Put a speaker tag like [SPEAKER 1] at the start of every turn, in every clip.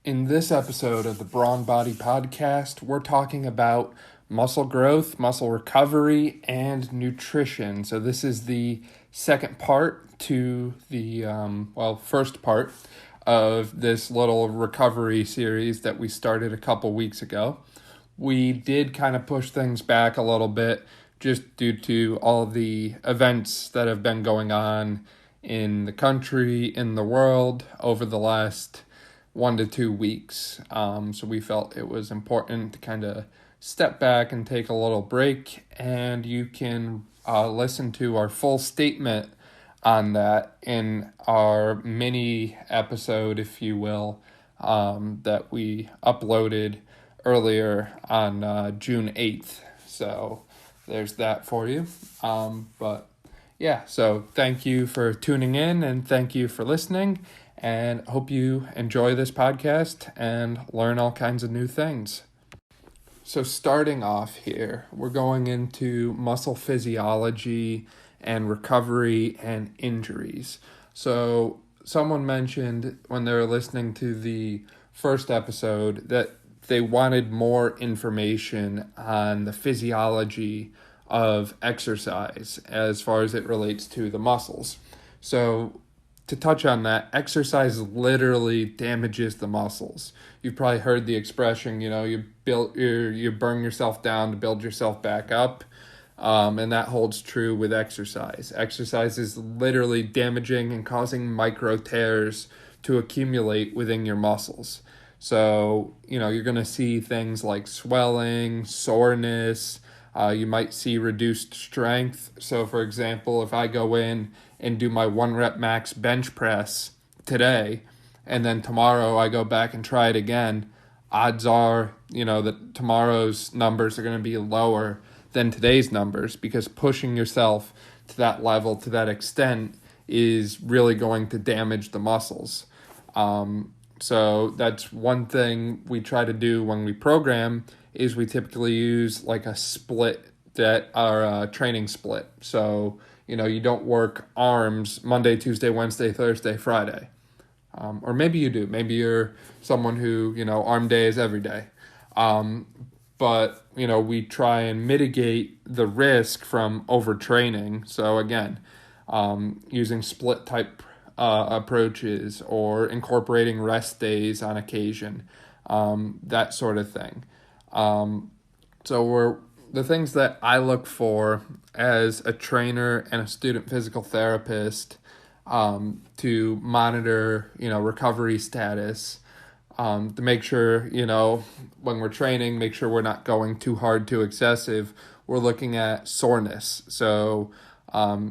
[SPEAKER 1] In this episode of the Brawn Body Podcast, we're talking about muscle growth, muscle recovery, and nutrition. So, this is the second part to the, first part of this little recovery series that we started a couple weeks ago. We did kind of push things back a little bit just due to all the events that have been going on in the country, in the world over the last 1 to 2 weeks. So we felt it was important to kind of step back and take a little break, and you can listen to our full statement on that in our mini episode, if you will, that we uploaded earlier on June 8th. So there's that for you. So thank you for tuning in and thank you for listening, and hope you enjoy this podcast and learn all kinds of new things. So starting off here, we're going into muscle physiology and recovery and injuries. So someone mentioned when they were listening to the first episode that they wanted more information on the physiology of exercise as far as it relates to the muscles. So to touch on that, exercise literally damages the muscles. You've probably heard the expression, you burn yourself down to build yourself back up. And that holds true with exercise. Exercise is literally damaging and causing micro tears to accumulate within your muscles. So, you're going to see things like swelling, soreness. You might see reduced strength. So, for example, if I go in and do my 1 rep max bench press today, and then tomorrow I go back and try it again, odds are, that tomorrow's numbers are going to be lower than today's numbers, because pushing yourself to that level, to that extent, is really going to damage the muscles. So that's one thing we try to do when we program, is we typically use like a split training split. So, you don't work arms Monday, Tuesday, Wednesday, Thursday, Friday. Or maybe you do. Maybe you're someone who, arm day is every day. But, we try and mitigate the risk from overtraining. So again, using split type approaches or incorporating rest days on occasion, that sort of thing. So the things that I look for as a trainer and a student physical therapist to monitor, recovery status, to make sure, when we're training, make sure we're not going too hard, too excessive. We're looking at soreness. So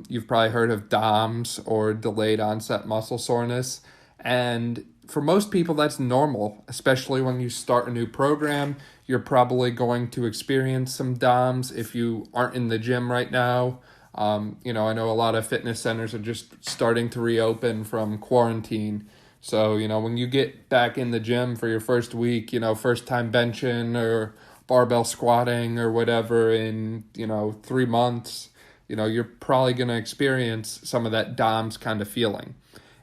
[SPEAKER 1] you've probably heard of DOMS, or delayed onset muscle soreness. And for most people, that's normal, especially when you start a new program. You're probably going to experience some DOMS if you aren't in the gym right now. I know a lot of fitness centers are just starting to reopen from quarantine. So, when you get back in the gym for your first week, first time benching or barbell squatting or whatever in, 3 months, you're probably going to experience some of that DOMS kind of feeling.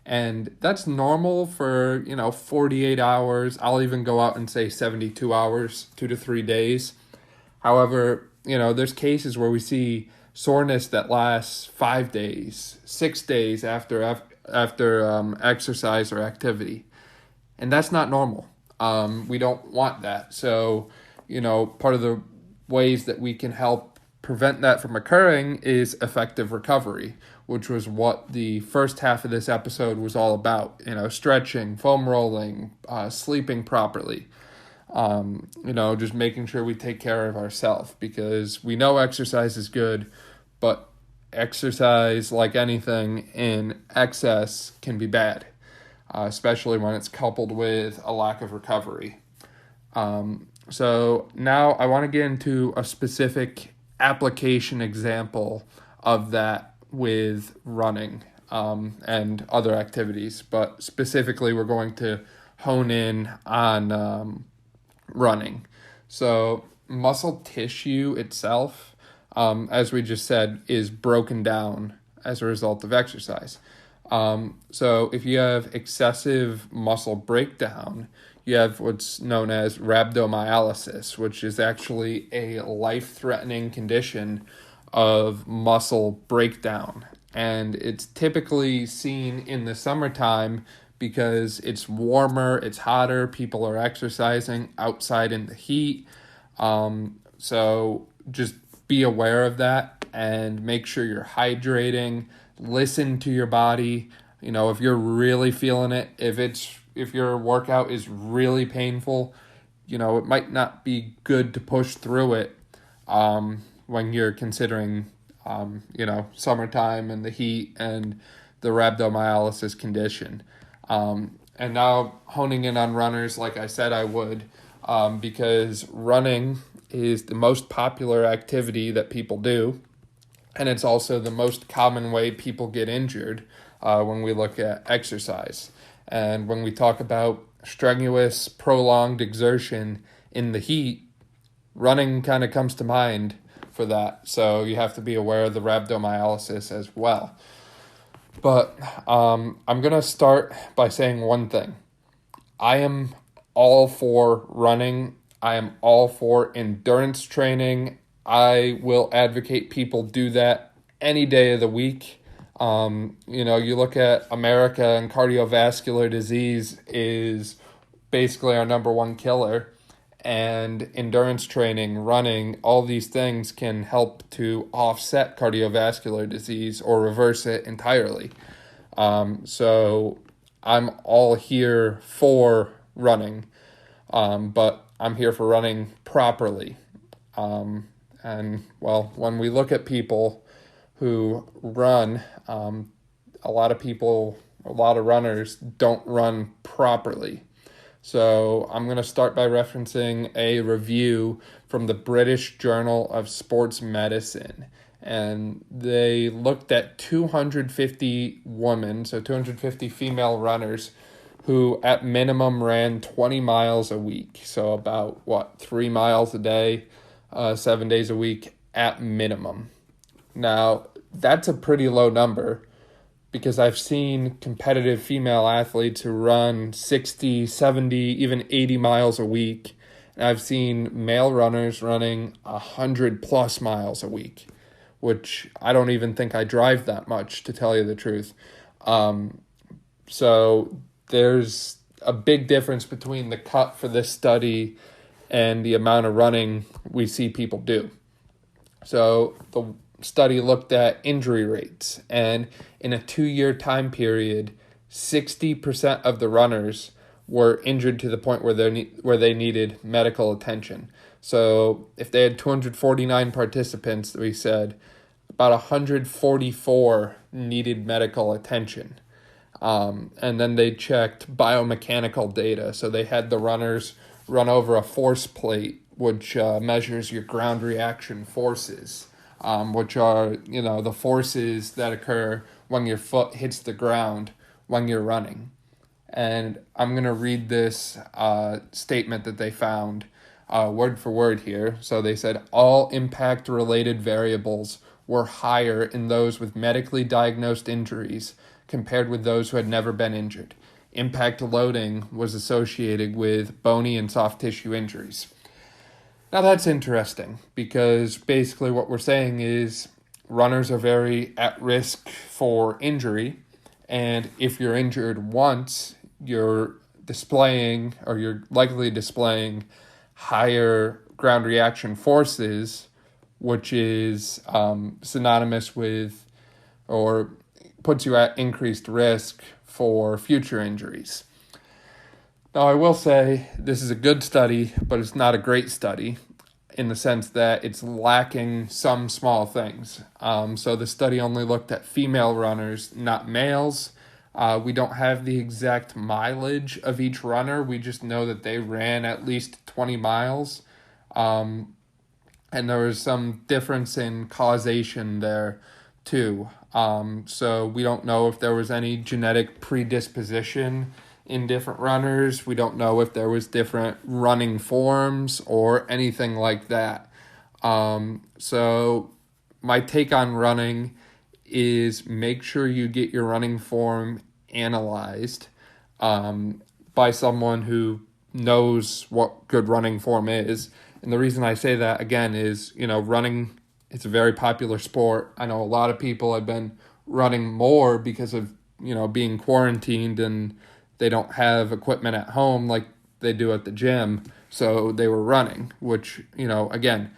[SPEAKER 1] And that's normal for, 48 hours. I'll even go out and say 72 hours, 2 to 3 days. However, there's cases where we see soreness that lasts 5 days, 6 days after exercise or activity. And that's not normal. We don't want that. So, part of the ways that we can help prevent that from occurring is effective recovery, which was what the first half of this episode was all about. Stretching, foam rolling, sleeping properly, just making sure we take care of ourselves, because we know exercise is good, but exercise, like anything in excess, can be bad, especially when it's coupled with a lack of recovery. So now I want to get into a specific application example of that with running and other activities, but specifically we're going to hone in on running. So muscle tissue itself, as we just said, is broken down as a result of exercise. So if you have excessive muscle breakdown, you have what's known as rhabdomyolysis, which is actually a life-threatening condition of muscle breakdown. And it's typically seen in the summertime because it's warmer, it's hotter, people are exercising outside in the heat. So just be aware of that and make sure you're hydrating. Listen to your body. If you're really feeling it, if your workout is really painful, it might not be good to push through it when you're considering, summertime and the heat and the rhabdomyolysis condition. And now honing in on runners, like I said I would, because running is the most popular activity that people do. And it's also the most common way people get injured when we look at exercise. And when we talk about strenuous, prolonged exertion in the heat, running kind of comes to mind for that. So you have to be aware of the rhabdomyolysis as well. But I'm going to start by saying one thing. I am all for running. I am all for endurance training. I will advocate people do that any day of the week. You look at America, and cardiovascular disease is basically our number one killer. And endurance training, running, all these things can help to offset cardiovascular disease or reverse it entirely. So I'm all here for running, but I'm here for running properly. When we look at people who run, a lot of runners don't run properly. So I'm going to start by referencing a review from the British Journal of Sports Medicine. And they looked at 250 women, so 250 female runners, who at minimum ran 20 miles a week. So about, 3 miles a day, 7 days a week at minimum. Now, that's a pretty low number, because I've seen competitive female athletes who run 60, 70, even 80 miles a week. And I've seen male runners running 100 plus miles a week, which I don't even think I drive that much, to tell you the truth. So there's a big difference between the cut for this study and the amount of running we see people do. So the study looked at injury rates, and in a 2-year time period, 60% of the runners were injured to the point where they needed medical attention. So if they had 249 participants, we said about 144 needed medical attention. And then they checked biomechanical data. So they had the runners run over a force plate, which measures your ground reaction forces, which are, the forces that occur when your foot hits the ground when you're running. And I'm going to read this statement that they found word for word here. So they said, all impact-related variables were higher in those with medically diagnosed injuries compared with those who had never been injured. Impact loading was associated with bony and soft tissue injuries. Now that's interesting, because basically what we're saying is runners are very at risk for injury, and if you're injured once, you're likely displaying higher ground reaction forces, which is synonymous with or puts you at increased risk for future injuries. Now, I will say this is a good study, but it's not a great study in the sense that it's lacking some small things. So the study only looked at female runners, not males. We don't have the exact mileage of each runner. We just know that they ran at least 20 miles. And there was some difference in causation there too. So we don't know if there was any genetic predisposition in different runners. We don't know if there was different running forms or anything like that. So my take on running is make sure you get your running form analyzed by someone who knows what good running form is. And the reason I say that, again, is, running, it's a very popular sport. I know a lot of people have been running more because of, being quarantined and they don't have equipment at home like they do at the gym. So they were running, which, again,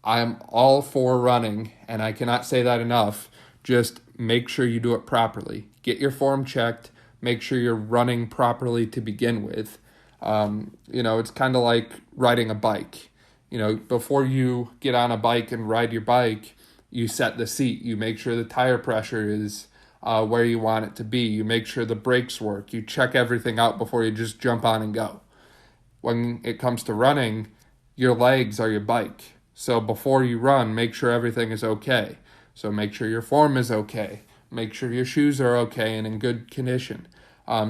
[SPEAKER 1] I'm all for running, and I cannot say that enough. Just make sure you do it properly. Get your form checked. Make sure you're running properly to begin with. It's kind of like riding a bike. Before you get on a bike and ride your bike, you set the seat. You make sure the tire pressure is where you want it to be. You make sure the brakes work. You check everything out before you just jump on and go. When it comes to running, your legs are your bike. So before you run, make sure everything is okay. So make sure your form is okay. Make sure your shoes are okay and in good condition.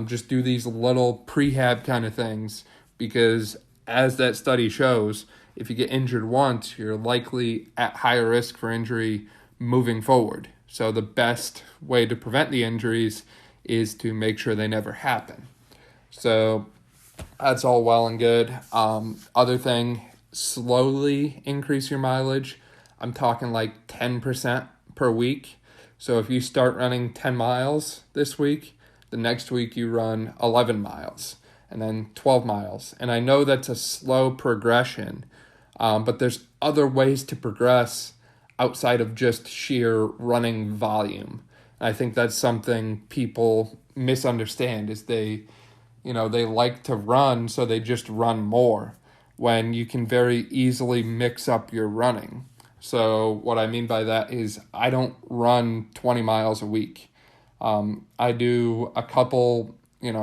[SPEAKER 1] Just do these little prehab kind of things, because as that study shows, if you get injured once, you're likely at higher risk for injury moving forward. So the best way to prevent the injuries is to make sure they never happen. So that's all well and good. Other thing, slowly increase your mileage. I'm talking like 10% per week. So if you start running 10 miles this week, the next week you run 11 miles and then 12 miles. And I know that's a slow progression, but there's other ways to progress outside of just sheer running volume. And I think that's something people misunderstand, is they like to run, so they just run more, when you can very easily mix up your running. So what I mean by that is I don't run 20 miles a week. I do a couple,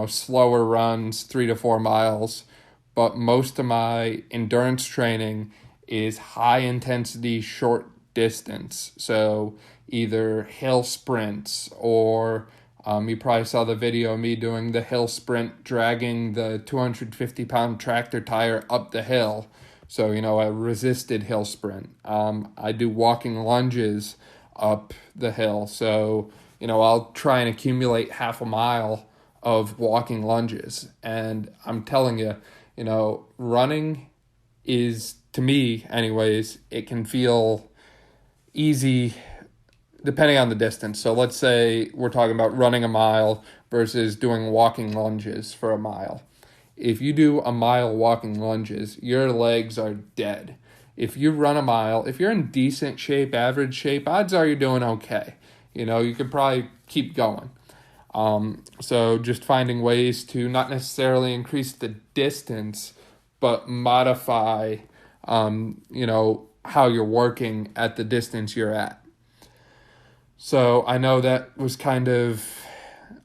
[SPEAKER 1] slower runs, 3 to 4 miles, but most of my endurance training is high intensity, short distance. So either hill sprints, or you probably saw the video of me doing the hill sprint, dragging the 250-pound tractor tire up the hill. So, a resisted hill sprint. I do walking lunges up the hill. So, I'll try and accumulate half a mile of walking lunges. And I'm telling you, running is, to me anyways, it can feel easy depending on the distance. So let's say we're talking about running a mile versus doing walking lunges for a mile. If you do a mile walking lunges, your legs are dead. If you run a mile, if you're in decent shape, average shape, odds are you're doing okay. You could probably keep going. So just finding ways to not necessarily increase the distance, but modify, how you're working at the distance you're at. So I know that was kind of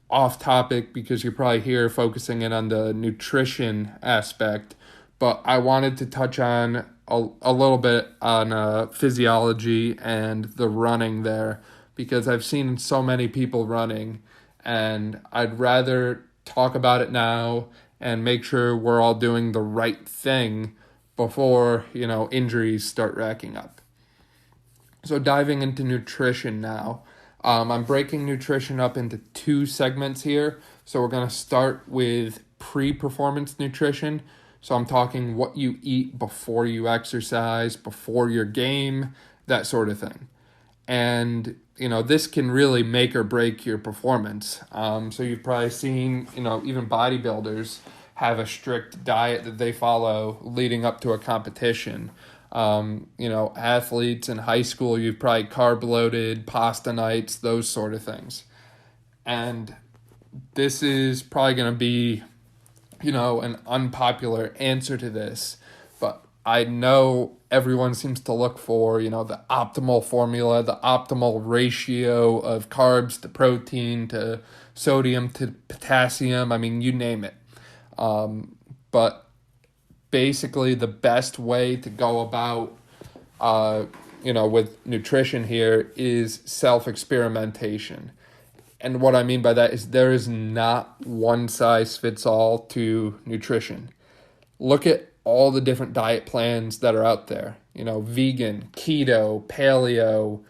[SPEAKER 1] off topic because you're probably here focusing in on the nutrition aspect, but I wanted to touch on a little bit on physiology and the running there, because I've seen so many people running, and I'd rather talk about it now and make sure we're all doing the right thing before, injuries start racking up. So diving into nutrition now, I'm breaking nutrition up into 2 segments here. So we're going to start with pre-performance nutrition. So I'm talking what you eat before you exercise, before your game, that sort of thing. And, this can really make or break your performance. So you've probably seen, even bodybuilders have a strict diet that they follow leading up to a competition. Athletes in high school, you've probably carb loaded, pasta nights, those sort of things. And this is probably going to be, an unpopular answer to this, but I know everyone seems to look for, the optimal formula, the optimal ratio of carbs to protein to sodium to potassium. I mean, you name it. But basically the best way to go about, with nutrition here is self-experimentation. And what I mean by that is there is not one size fits all to nutrition. Look at all the different diet plans that are out there, vegan, keto, paleo,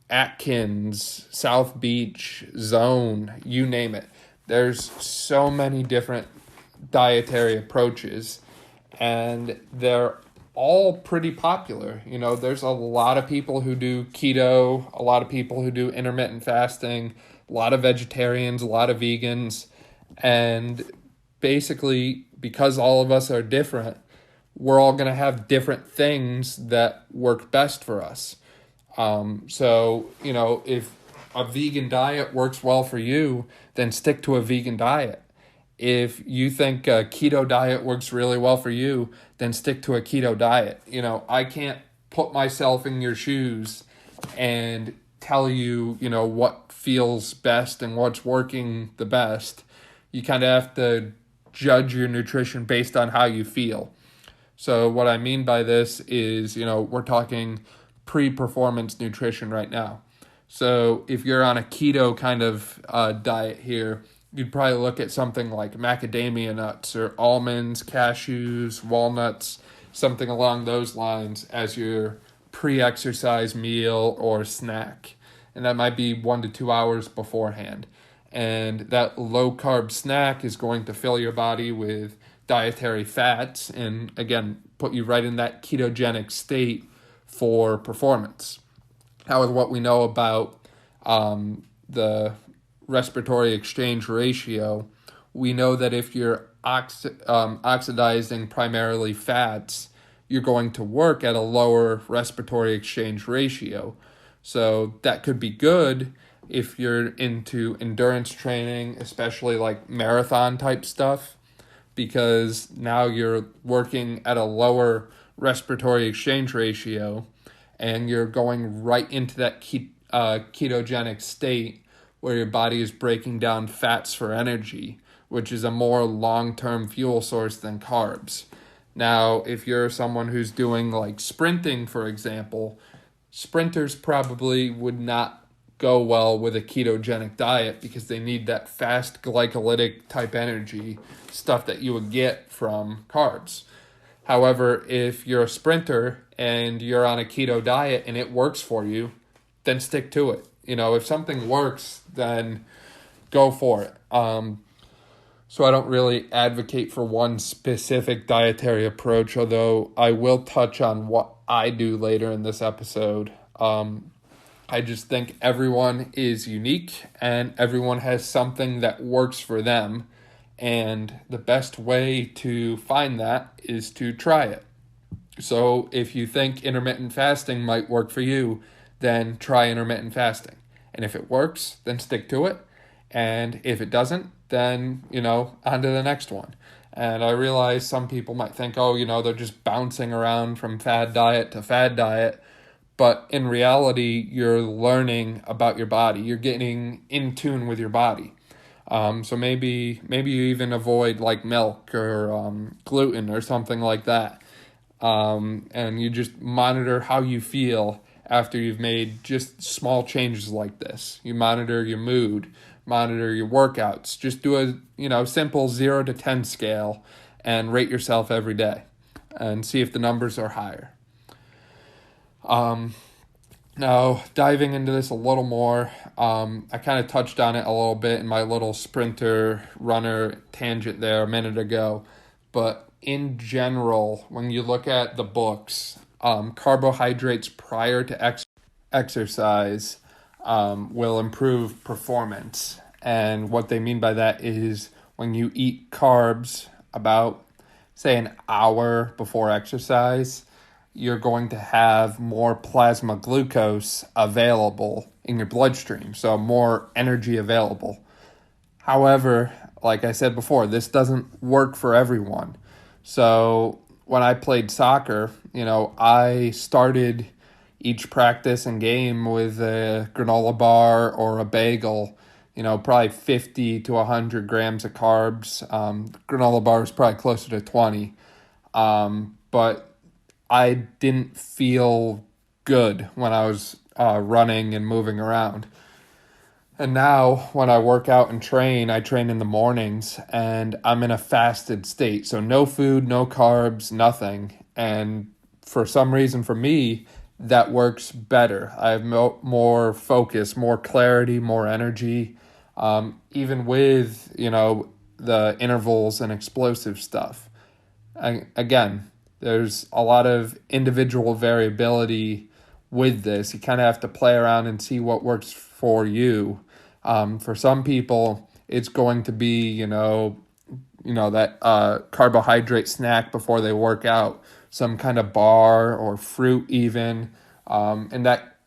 [SPEAKER 1] Atkins, South Beach, Zone, you name it. There's so many different dietary approaches, and they're all pretty popular. There's a lot of people who do keto, a lot of people who do intermittent fasting, a lot of vegetarians, a lot of vegans, and basically, because all of us are different, we're all going to have different things that work best for us. If a vegan diet works well for you, then stick to a vegan diet. If you think a keto diet works really well for you, then stick to a keto diet. I can't put myself in your shoes and tell you, what feels best and what's working the best. You kind of have to judge your nutrition based on how you feel. So what I mean by this is, we're talking pre-performance nutrition right now. So if you're on a keto kind of diet here, you'd probably look at something like macadamia nuts or almonds, cashews, walnuts, something along those lines as your pre-exercise meal or snack. And that might be 1 to 2 hours beforehand. And that low-carb snack is going to fill your body with dietary fats and, again, put you right in that ketogenic state for performance. Now, with what we know about the respiratory exchange ratio, we know that if you're oxidizing primarily fats, you're going to work at a lower respiratory exchange ratio. So that could be good if you're into endurance training, especially like marathon type stuff, because now you're working at a lower respiratory exchange ratio and you're going right into that ketogenic state where your body is breaking down fats for energy, which is a more long-term fuel source than carbs. Now, if you're someone who's doing like sprinting, for example, sprinters probably would not go well with a ketogenic diet because they need that fast glycolytic type energy, stuff that you would get from carbs. However, if you're a sprinter and you're on a keto diet and it works for you, then stick to it. If something works, then go for it. So I don't really advocate for one specific dietary approach, although I will touch on what I do later in this episode. I just think everyone is unique and everyone has something that works for them. And the best way to find that is to try it. So if you think intermittent fasting might work for you, then try intermittent fasting. And if it works, then stick to it. And if it doesn't, then, on to the next one. And I realize some people might think, they're just bouncing around from fad diet to fad diet. But in reality, you're learning about your body. You're getting in tune with your body. So maybe you even avoid like milk or gluten or something like that. And you just monitor how you feel after you've made just small changes like this. You monitor your mood, monitor your workouts. Just do a simple 0 to 10 scale and rate yourself every day and see if the numbers are higher. Now, diving into this a little more, I kind of touched on it a little bit in my little sprinter runner tangent there a minute ago. But in general, when you look at the books, carbohydrates prior to exercise will improve performance. And what they mean by that is when you eat carbs about, say, an hour before exercise, you're going to have more plasma glucose available in your bloodstream, so more energy available. However, like I said before, this doesn't work for everyone. So when I played soccer, I started each practice and game with a granola bar or a bagel, probably 50 to 100 grams of carbs. Granola bar is probably closer to 20. But I didn't feel good when I was running and moving around. And now when I work out and train, I train in the mornings and I'm in a fasted state. So no food, no carbs, nothing. And for some reason for me, that works better. I have more focus, more clarity, more energy, even with, the intervals and explosive stuff. Again, there's a lot of individual variability with this. You kind of have to play around and see what works for you. For some people, it's going to be, that carbohydrate snack before they work out, some kind of bar or fruit even. And that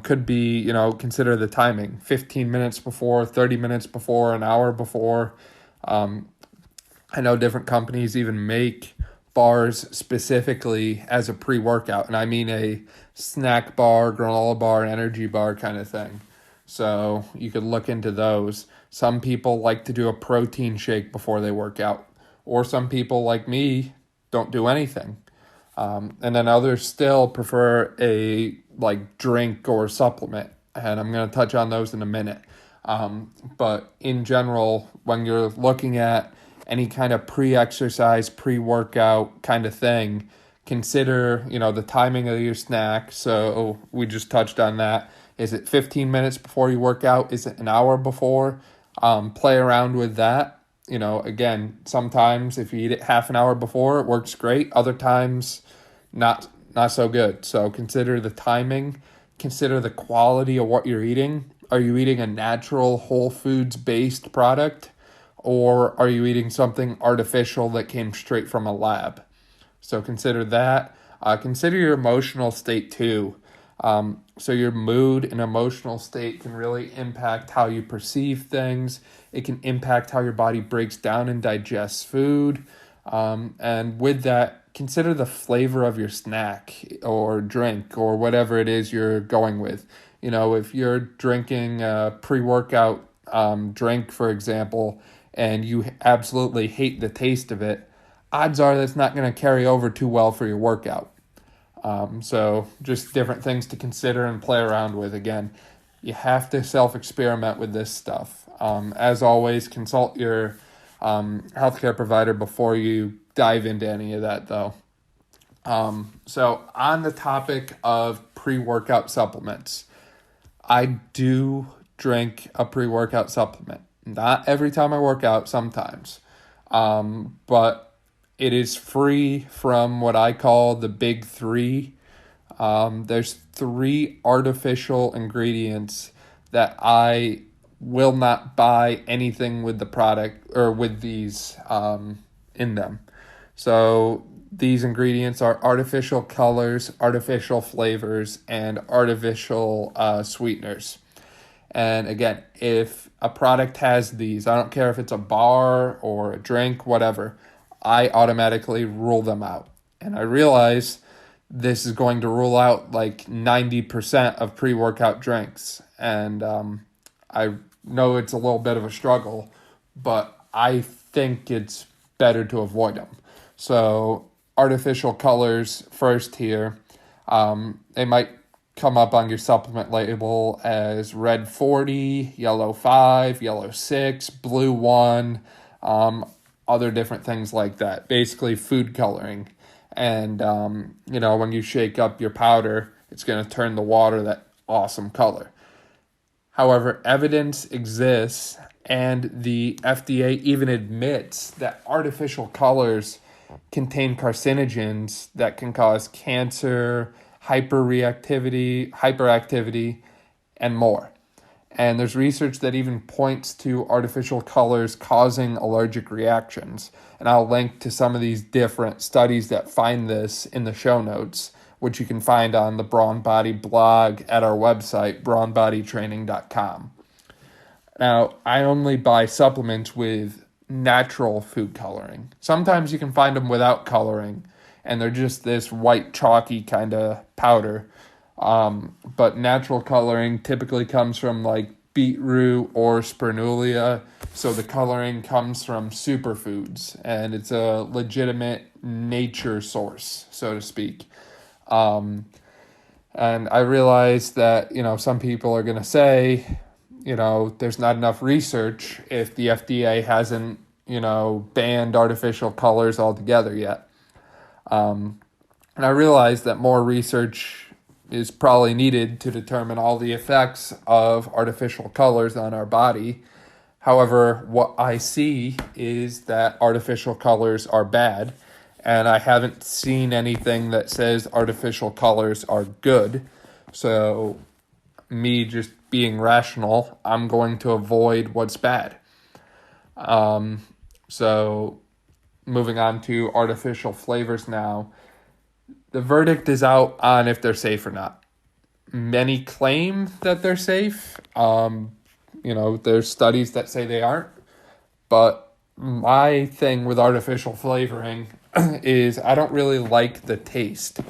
[SPEAKER 1] could be, consider the timing, 15 minutes before, 30 minutes before, an hour before. I know different companies even make bars specifically as a pre-workout, and I mean a snack bar, granola bar, energy bar kind of thing. So you could look into those. Some people like to do a protein shake before they work out, or some people like me don't do anything. And then others still prefer a drink or supplement, and I'm going to touch on those in a minute. But in general, when you're looking at any kind of pre-exercise, pre-workout kind of thing, consider, the timing of your snack. So we just touched on that. Is it 15 minutes before you work out? Is it an hour before? Play around with that. Again, sometimes if you eat it half an hour before, it works great. Other times, not so good. So consider the timing. Consider the quality of what you're eating. Are you eating a natural, whole foods based product? Or are you eating something artificial that came straight from a lab? So consider that. Consider your emotional state too. So your mood and emotional state can really impact how you perceive things. It can impact how your body breaks down and digests food. And with that, consider the flavor of your snack or drink or whatever it is you're going with. If you're drinking a pre-workout drink, for example, and you absolutely hate the taste of it, odds are that's not going to carry over too well for your workout. So just different things to consider and play around with. Again, you have to self-experiment with this stuff. As always, consult your healthcare provider before you dive into any of that, though. So on the topic of pre-workout supplements, I do drink a pre-workout supplement. Not every time I work out, sometimes. But it is free from what I call the big three. There's 3 artificial ingredients that I will not buy anything with the product or with these in them. So these ingredients are artificial colors, artificial flavors, and artificial sweeteners. And again, if a product has these, I don't care if it's a bar or a drink, whatever, I automatically rule them out. And I realize this is going to rule out 90% of pre-workout drinks. And I know it's a little bit of a struggle, but I think it's better to avoid them. So artificial colors first here. They might come up on your supplement label as red 40, yellow 5, yellow 6, blue 1, other different things like that. Basically food coloring. And, when you shake up your powder, it's going to turn the water that awesome color. However, evidence exists, and the FDA even admits that artificial colors contain carcinogens that can cause cancer, hyperactivity, and more. And there's research that even points to artificial colors causing allergic reactions. And I'll link to some of these different studies that find this in the show notes, which you can find on the Brawn Body blog at our website, brawnbodytraining.com. Now, I only buy supplements with natural food coloring. Sometimes you can find them without coloring, and they're just this white chalky kind of powder. But natural coloring typically comes from beetroot or spirulia. So the coloring comes from superfoods, and it's a legitimate nature source, so to speak. And I realize that, some people are going to say, there's not enough research if the FDA hasn't, banned artificial colors altogether yet. And I realize that more research is probably needed to determine all the effects of artificial colors on our body. However, what I see is that artificial colors are bad, and I haven't seen anything that says artificial colors are good. So, me just being rational, I'm going to avoid what's bad. So, moving on to artificial flavors now. The verdict is out on if they're safe or not. Many claim that they're safe. There's studies that say they aren't. But my thing with artificial flavoring is I don't really like the taste.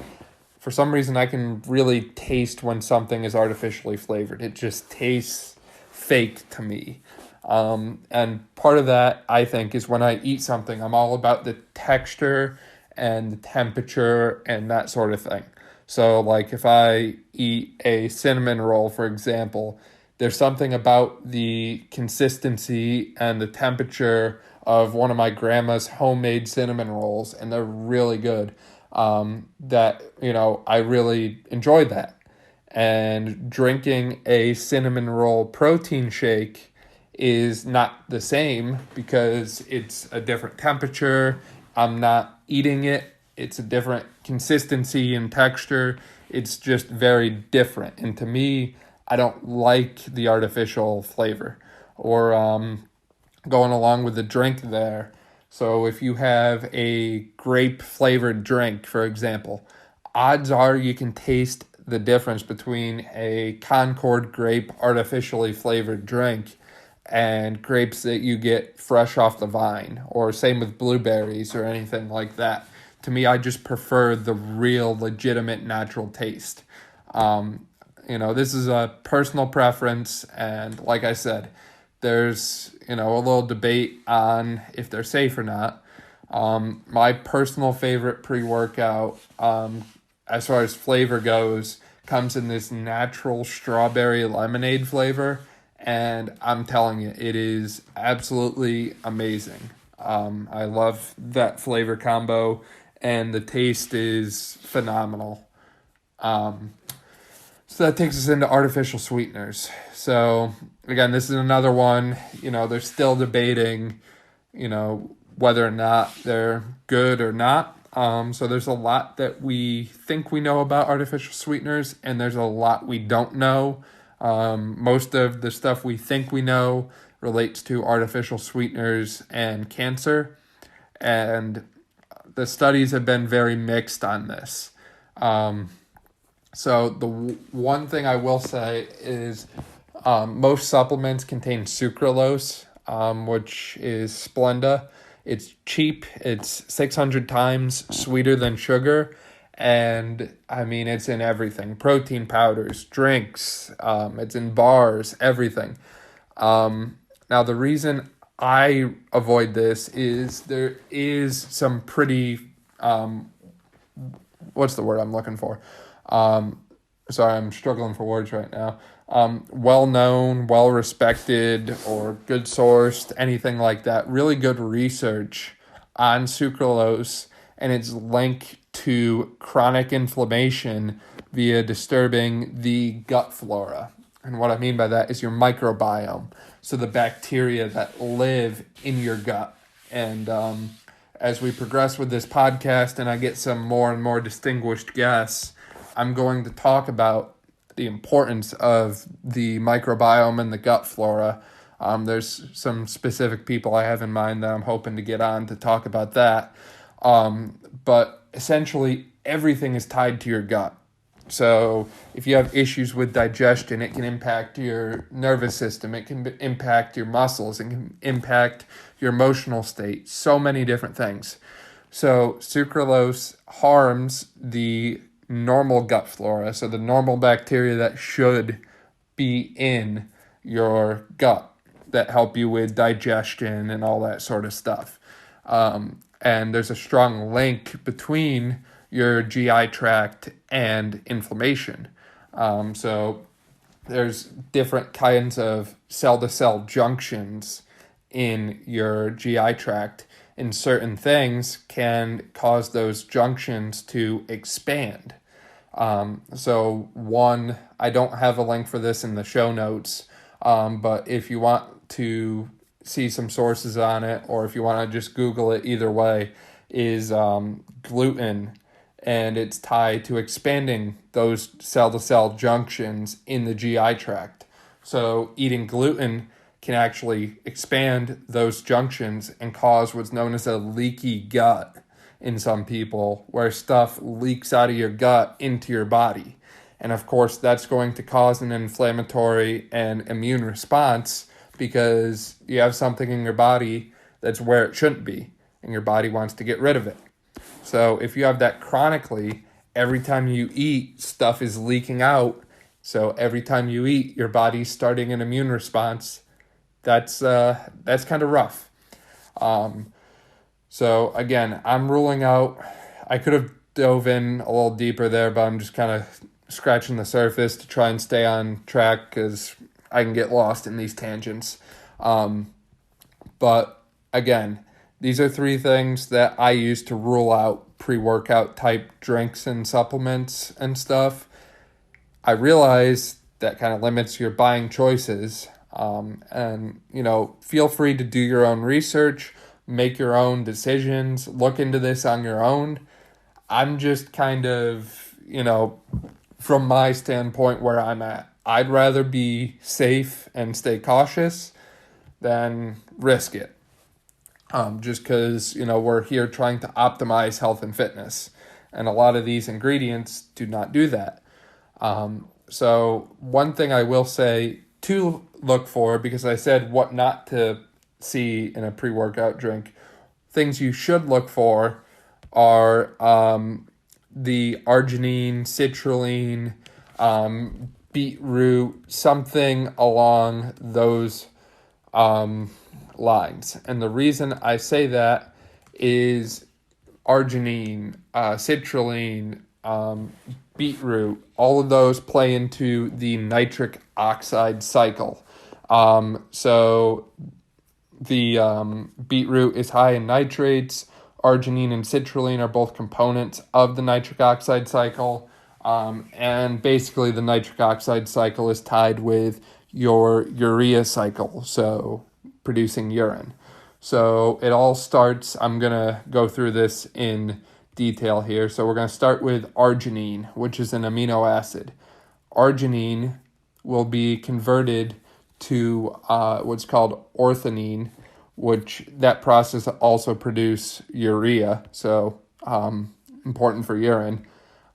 [SPEAKER 1] For some reason, I can really taste when something is artificially flavored. It just tastes fake to me. And part of that, I think, is when I eat something, I'm all about the texture and the temperature and that sort of thing. So, like, if I eat a cinnamon roll, for example, there's something about the consistency and the temperature of one of my grandma's homemade cinnamon rolls, and they're really good, I really enjoyed that. And drinking a cinnamon roll protein shake is not the same because it's a different temperature. I'm not eating it. It's a different consistency and texture. It's just very different. And to me, I don't like the artificial flavor. Or going along with the drink there. So if you have a grape flavored drink, for example, odds are you can taste the difference between a Concord grape artificially flavored drink and grapes that you get fresh off the vine, or same with blueberries or anything like that. To me, I just prefer the real, legitimate, natural taste. This is a personal preference, and like I said, there's, a little debate on if they're safe or not. My personal favorite pre-workout, as far as flavor goes, comes in this natural strawberry lemonade flavor, and I'm telling you, it is absolutely amazing. I love that flavor combo, and the taste is phenomenal. So that takes us into artificial sweeteners. So again, this is another one, they're still debating, whether or not they're good or not. So there's a lot that we think we know about artificial sweeteners, and there's a lot we don't know. Most of the stuff we think we know relates to artificial sweeteners and cancer, and the studies have been very mixed on this. So the one thing I will say is most supplements contain sucralose, which is Splenda. It's cheap. It's 600 times sweeter than sugar. And I mean, it's in everything. Protein powders, drinks, it's in bars, everything. Now, the reason I avoid this is there is some pretty, what's the word I'm looking for? Sorry, I'm struggling for words right now. Well-known, well-respected, or good sourced, anything like that. Really good research on sucralose and its link to chronic inflammation via disturbing the gut flora. And what I mean by that is your microbiome. So the bacteria that live in your gut. And as we progress with this podcast and I get some more and more distinguished guests, I'm going to talk about the importance of the microbiome and the gut flora. There's some specific people I have in mind that I'm hoping to get on to talk about that. But essentially, everything is tied to your gut. So if you have issues with digestion, it can impact your nervous system. It can impact your muscles. It can impact your emotional state. So many different things. So sucralose harms the normal gut flora, so the normal bacteria that should be in your gut that help you with digestion and all that sort of stuff. And there's a strong link between your GI tract and inflammation. So there's different kinds of cell-to-cell junctions in your GI tract, and certain things can cause those junctions to expand. So one, I don't have a link for this in the show notes, but if you want to see some sources on it, or if you want to just Google it, either way, is gluten, and it's tied to expanding those cell-to-cell junctions in the GI tract. So eating gluten can actually expand those junctions and cause what's known as a leaky gut in some people, where stuff leaks out of your gut into your body. And of course, that's going to cause an inflammatory and immune response because you have something in your body that's where it shouldn't be, and your body wants to get rid of it. So if you have that chronically, every time you eat, stuff is leaking out. So every time you eat, your body's starting an immune response. That's kind of rough. So again, I'm ruling out. I could have dove in a little deeper there, but I'm just kind of scratching the surface to try and stay on track because I can get lost in these tangents. But again, these are three things that I use to rule out pre-workout type drinks and supplements and stuff. I realize that kind of limits your buying choices. And, feel free to do your own research, make your own decisions, look into this on your own. I'm just kind of, from my standpoint where I'm at, I'd rather be safe and stay cautious than risk it. Just because, we're here trying to optimize health and fitness. And a lot of these ingredients do not do that. So one thing I will say to look for, because I said what not to see in a pre-workout drink, things you should look for are the arginine, citrulline, beetroot, something along those lines. And the reason I say that is arginine, citrulline, beetroot, all of those play into the nitric oxide cycle. So the beetroot is high in nitrates. Arginine and citrulline are both components of the nitric oxide cycle. And basically the nitric oxide cycle is tied with your urea cycle, so producing urine. So it all starts, I'm going to go through this in detail here. So we're going to start with arginine, which is an amino acid. Arginine will be converted to what's called orthonine, which that process also produce urea, so important for urine.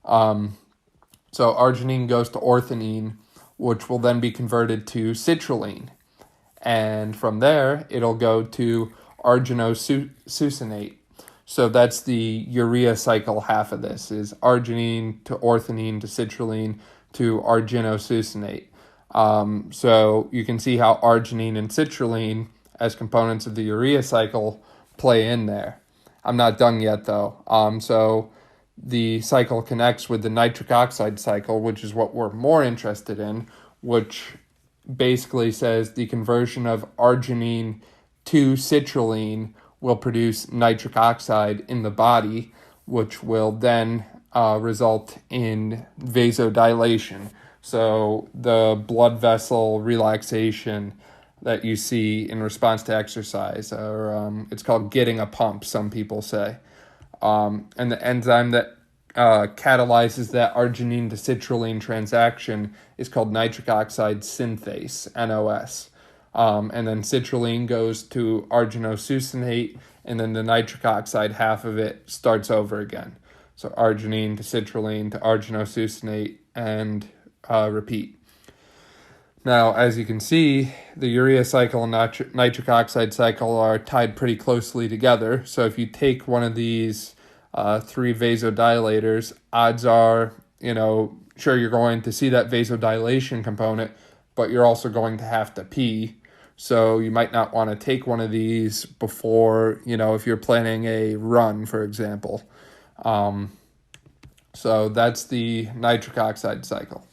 [SPEAKER 1] So arginine goes to orthonine, which will then be converted to citrulline. And from there, it'll go to arginosuccinate. So that's the urea cycle half of this, is arginine to orthonine to citrulline to arginosuccinate. So you can see how arginine and citrulline, as components of the urea cycle, play in there. I'm not done yet, though. So the cycle connects with the nitric oxide cycle, which is what we're more interested in, which basically says the conversion of arginine to citrulline will produce nitric oxide in the body, which will then result in vasodilation. So the blood vessel relaxation that you see in response to exercise, or it's called getting a pump, some people say. And the enzyme that catalyzes that arginine to citrulline transaction is called nitric oxide synthase, NOS. And then citrulline goes to arginosuccinate, and then the nitric oxide half of it starts over again. So arginine to citrulline to arginosuccinate, and repeat. Now, as you can see, the urea cycle and nitric oxide cycle are tied pretty closely together. So if you take one of these three vasodilators, odds are, sure, you're going to see that vasodilation component, but you're also going to have to pee. So you might not want to take one of these before, if you're planning a run, for example. So that's the nitric oxide cycle.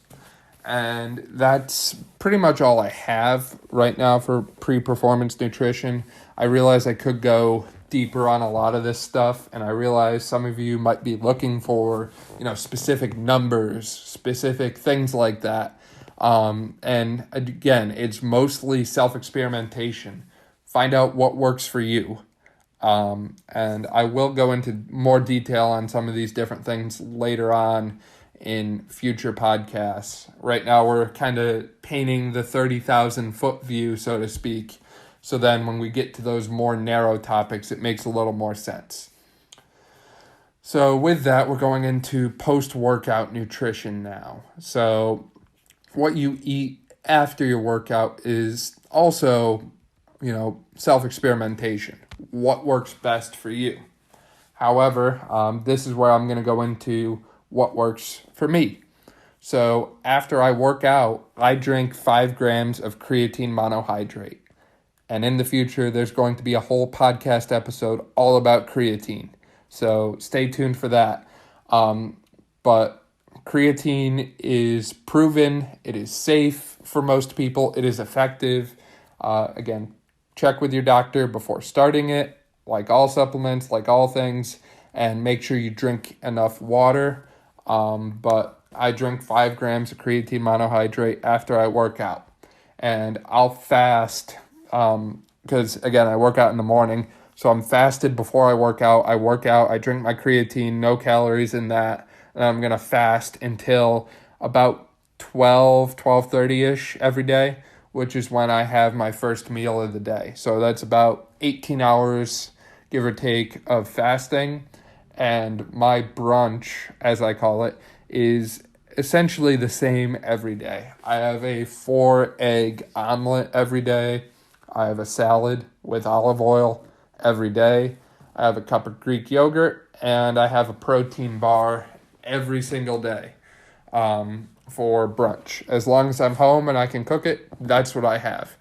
[SPEAKER 1] And that's pretty much all I have right now for pre-performance nutrition. I realize I could go deeper on a lot of this stuff, and I realize some of you might be looking for, specific numbers, specific things like that. And again, it's mostly self-experimentation. Find out what works for you. And I will go into more detail on some of these different things later on in future podcasts. Right now, we're kind of painting the 30,000 foot view, so to speak. So then when we get to those more narrow topics, it makes a little more sense. So with that, we're going into post-workout nutrition now. So what you eat after your workout is also, self-experimentation. What works best for you? However, this is where I'm going to go into what works for me. So after I work out, I drink 5 grams of creatine monohydrate. And in the future, there's going to be a whole podcast episode all about creatine. So stay tuned for that. But creatine is proven. It is safe for most people. It is effective. Again, check with your doctor before starting it, like all supplements, like all things, and make sure you drink enough water. But I drink 5 grams of creatine monohydrate after I work out. And I'll fast because, again, I work out in the morning. So I'm fasted before I work out. I drink my creatine, no calories in that. And I'm going to fast until about 12:30-ish every day, which is when I have my first meal of the day. So that's about 18 hours, give or take, of fasting. And my brunch, as I call it, is essentially the same every day. I have a 4-egg omelet every day. I have a salad with olive oil every day. I have a cup of Greek yogurt, and I have a protein bar every single day for brunch. As long as I'm home and I can cook it, that's what I have.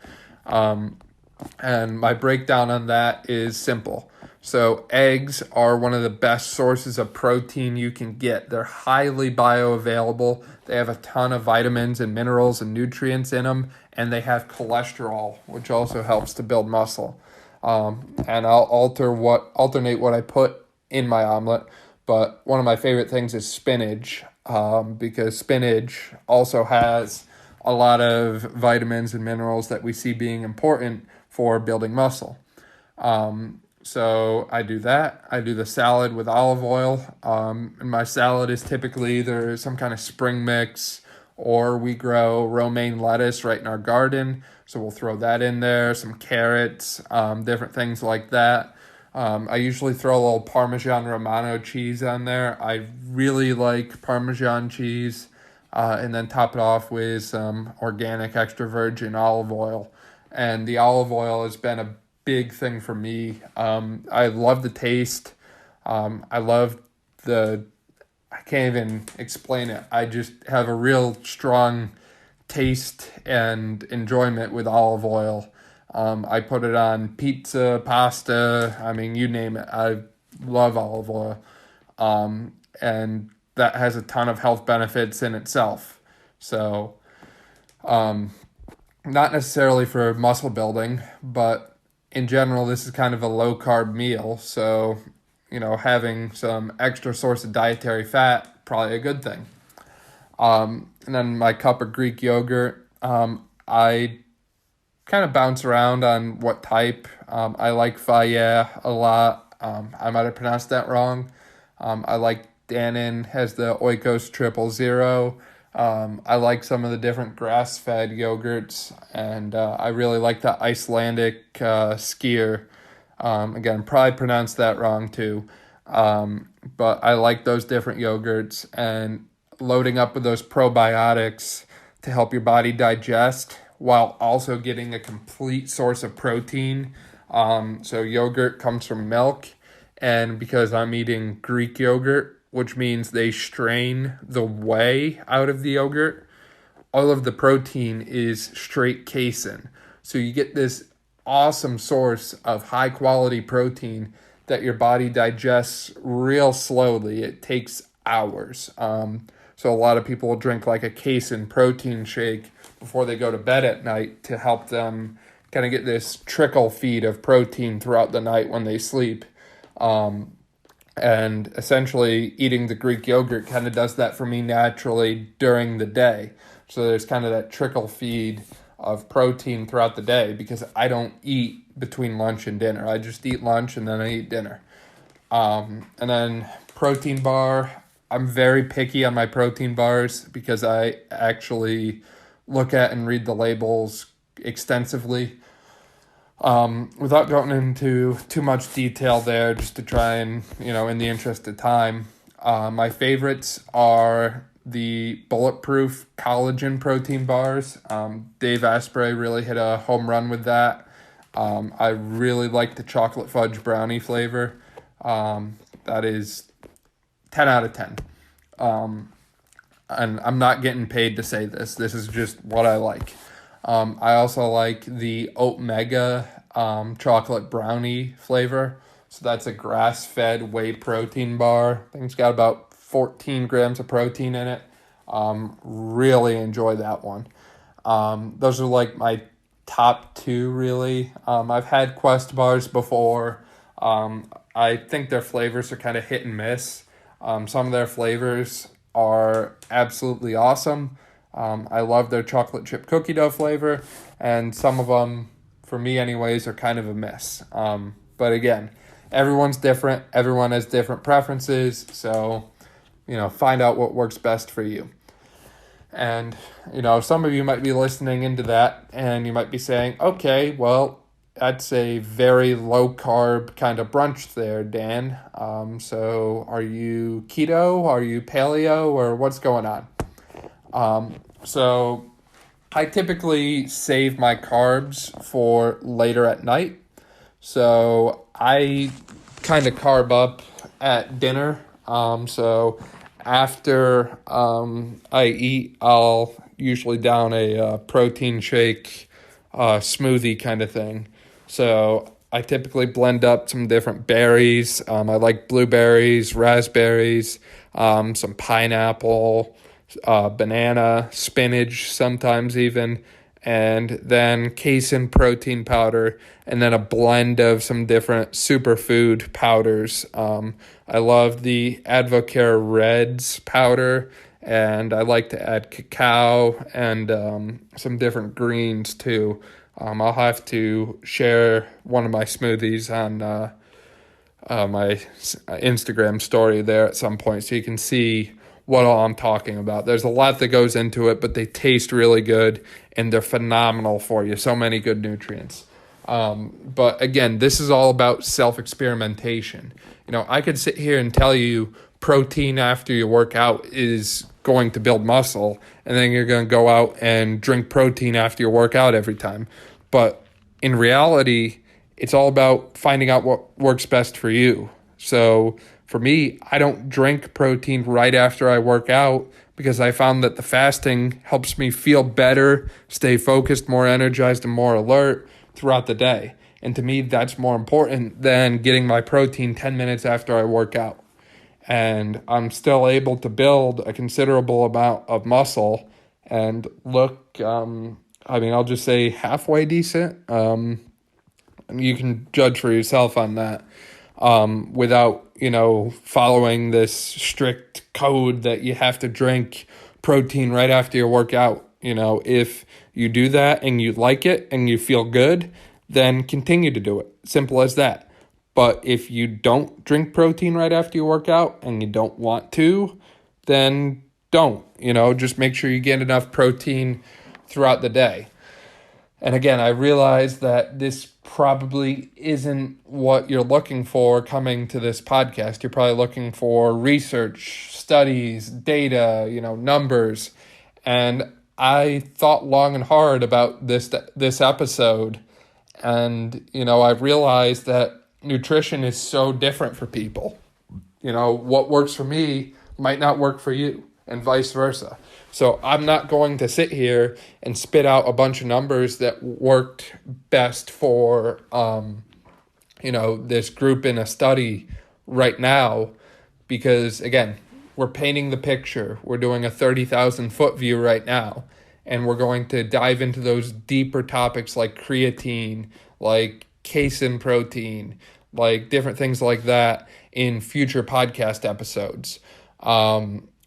[SPEAKER 1] And my breakdown on that is simple. So eggs are one of the best sources of protein you can get. They're highly bioavailable. They have a ton of vitamins and minerals and nutrients in them, and they have cholesterol, which also helps to build muscle. And I'll alternate what I put in my omelet. But one of my favorite things is spinach, because spinach also has a lot of vitamins and minerals that we see being important for building muscle. So I do that. I do the salad with olive oil. And my salad is typically either some kind of spring mix, or we grow romaine lettuce right in our garden. So we'll throw that in there, some carrots, different things like that. I usually throw a little Parmesan Romano cheese on there. I really like Parmesan cheese. And then top it off with some organic extra virgin olive oil. And the olive oil has been a big thing for me. I love the taste. I love I can't even explain it. I just have a real strong taste and enjoyment with olive oil. I put it on pizza, pasta, you name it. I love olive oil. And that has a ton of health benefits in itself. So, not necessarily for muscle building, but in general, this is kind of a low-carb meal. So, having some extra source of dietary fat, probably a good thing. And then my cup of Greek yogurt, I kind of bounce around on what type. I like Faya a lot. I might have pronounced that wrong. I like Dannon has the Oikos 000. I like some of the different grass-fed yogurts, and I really like the Icelandic Skyr. Again, probably pronounced that wrong too. But I like those different yogurts, and loading up with those probiotics to help your body digest while also getting a complete source of protein. So yogurt comes from milk, and because I'm eating Greek yogurt, which means they strain the whey out of the yogurt, all of the protein is straight casein. So you get this awesome source of high quality protein that your body digests real slowly. It takes hours. So a lot of people will drink like a casein protein shake before they go to bed at night to help them kind of get this trickle feed of protein throughout the night when they sleep. And essentially eating the Greek yogurt kind of does that for me naturally during the day. So there's kind of that trickle feed of protein throughout the day because I don't eat between lunch and dinner. I just eat lunch and then I eat dinner. And then protein bar, I'm very picky on my protein bars because I actually look at and read the labels extensively. Without going into too much detail there, just to try and, in the interest of time, my favorites are the Bulletproof collagen protein bars. Dave Asprey really hit a home run with that. I really like the chocolate fudge brownie flavor. That is 10 out of 10. And I'm not getting paid to say this. This is just what I like. I also like the Oat Mega chocolate brownie flavor. So that's a grass-fed whey protein bar. I think it's got about 14 grams of protein in it. Really enjoy that one. Those are like my top two, really. I've had Quest bars before. I think their flavors are kind of hit and miss. Some of their flavors are absolutely awesome. I love their chocolate chip cookie dough flavor, and some of them, for me anyways, are kind of a miss. But again, everyone's different. Everyone has different preferences, so, find out what works best for you. And, some of you might be listening into that, and you might be saying, okay, well, that's a very low-carb kind of brunch there, Dan. So are you keto? Are you paleo? Or what's going on? So I typically save my carbs for later at night. So I kind of carb up at dinner. So after I eat, I'll usually down a protein shake, smoothie kind of thing. So I typically blend up some different berries. I like blueberries, raspberries, some pineapple, banana, spinach sometimes even, and then casein protein powder, and then a blend of some different superfood powders. I love the Advocare Reds powder, and I like to add cacao and some different greens too. I'll have to share one of my smoothies on my Instagram story there at some point so you can see what all I'm talking about. There's a lot that goes into it, but they taste really good and they're phenomenal for you. So many good nutrients. But again, this is all about self-experimentation. I could sit here and tell you protein after you work out is going to build muscle, and then you're going to go out and drink protein after you work out every time. But in reality, it's all about finding out what works best for you. So for me, I don't drink protein right after I work out because I found that the fasting helps me feel better, stay focused, more energized, and more alert throughout the day. And to me, that's more important than getting my protein 10 minutes after I work out. And I'm still able to build a considerable amount of muscle and look, I'll just say halfway decent. You can judge for yourself on that without, following this strict code that you have to drink protein right after you work out. If you do that and you like it and you feel good, then continue to do it. Simple as that. But if you don't drink protein right after you work out and you don't want to, then don't. Just make sure you get enough protein throughout the day. And again, I realize that this probably isn't what you're looking for coming to this podcast. You're probably looking for research, studies, data, numbers. And I thought long and hard about this episode. And, I realized that nutrition is so different for people. What works for me might not work for you, and vice versa. So I'm not going to sit here and spit out a bunch of numbers that worked best for, this group in a study right now, because again, we're painting the picture. We're doing a 30,000 foot view right now. and we're going to dive into those deeper topics like creatine, like casein protein, like different things like that in future podcast episodes.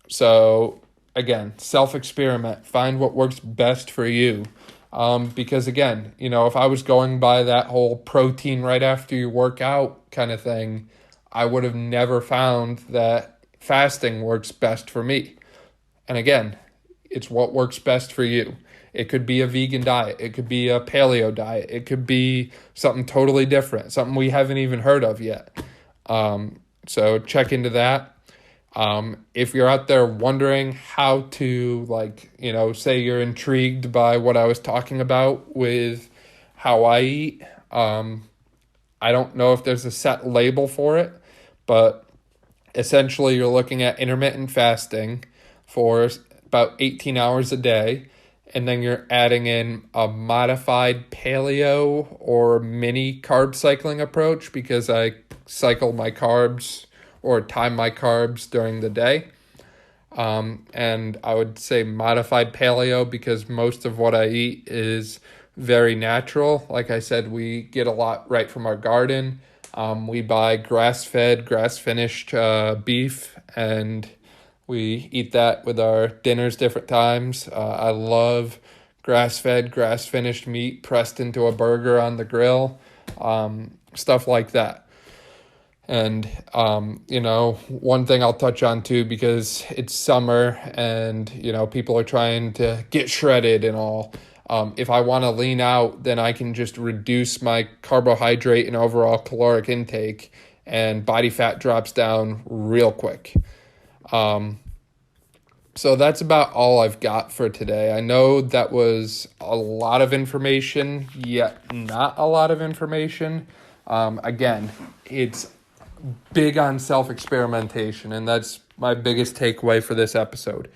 [SPEAKER 1] So again, self-experiment, find what works best for you. Because again, if I was going by that whole protein right after you work out kind of thing, I would have never found that fasting works best for me. And again, it's what works best for you. It could be a vegan diet. It could be a paleo diet. It could be something totally different, something we haven't even heard of yet. So check into that. If you're out there wondering how to, say you're intrigued by what I was talking about with how I eat, I don't know if there's a set label for it, but essentially you're looking at intermittent fasting for about 18 hours a day, and then you're adding in a modified paleo or mini carb cycling approach because I cycle my carbs or time my carbs during the day. And I would say modified paleo because most of what I eat is very natural. Like I said, we get a lot right from our garden. We buy grass-fed, grass-finished beef, and we eat that with our dinners different times. I love grass-fed, grass-finished meat pressed into a burger on the grill, stuff like that. And, one thing I'll touch on too, because it's summer and, people are trying to get shredded and all. If I want to lean out, then I can just reduce my carbohydrate and overall caloric intake, and body fat drops down real quick. So that's about all I've got for today. I know that was a lot of information, yet not a lot of information. Again, it's big on self-experimentation, and that's my biggest takeaway for this episode.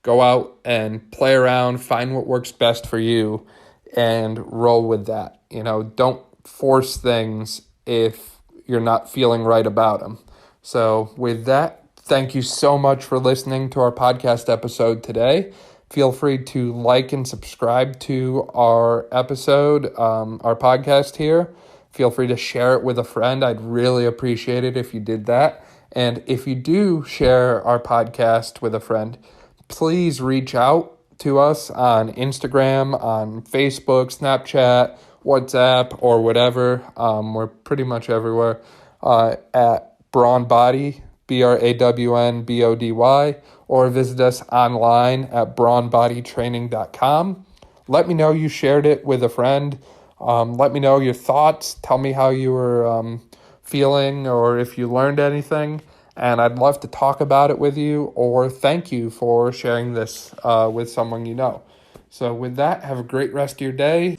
[SPEAKER 1] Go out and play around, find what works best for you, and roll with that. Don't force things if you're not feeling right about them. So with that, thank you so much for listening to our podcast episode today. Feel free to like and subscribe to our episode, our podcast here. Feel free to share it with a friend. I'd really appreciate it if you did that. And if you do share our podcast with a friend, please reach out to us on Instagram, on Facebook, Snapchat, WhatsApp, or whatever. We're pretty much everywhere at Brawn Body, BRAWNBODY, or visit us online at brawnbodytraining.com. Let me know you shared it with a friend. Let me know your thoughts. Tell me how you were feeling or if you learned anything. And I'd love to talk about it with you or thank you for sharing this with someone you know. So with that, have a great rest of your day.